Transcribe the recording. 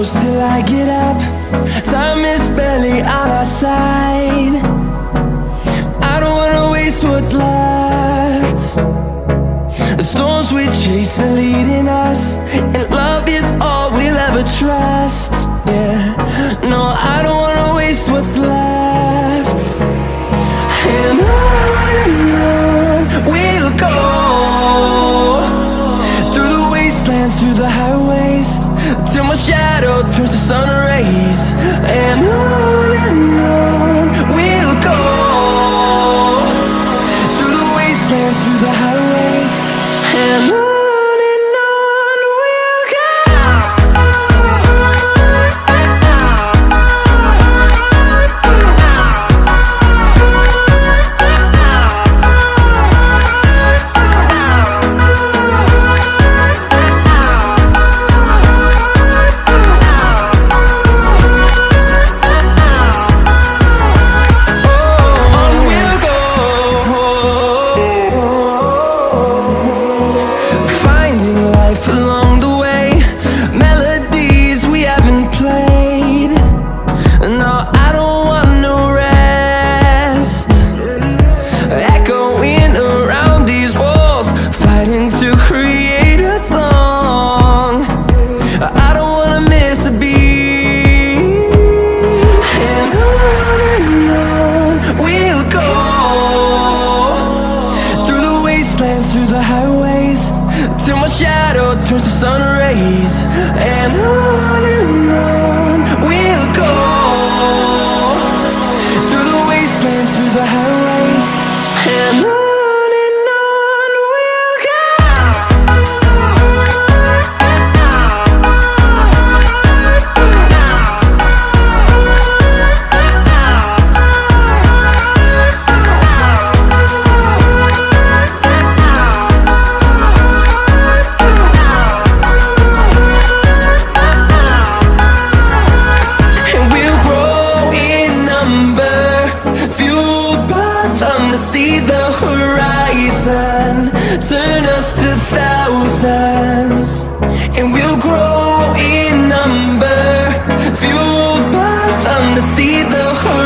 close till I get up. Time is barely on our side. I don't wanna waste what's left. The storms we chase are leading us, and love is all we'll ever trust. Yeah, no, I don't wanna waste what's left. And on we'll go, through the wastelands, through the highways, till my shadow turns to sun rays. And on we'll go, through the wastelands, through the highways, and on we'll go. Through the highways, till my shadow turns to sun rays. And on we'll go, through the wastelands, through the highways, and on we'll go. To see the horizon turn us to thousands, and we'll grow in number, fueled by them to see the horizon.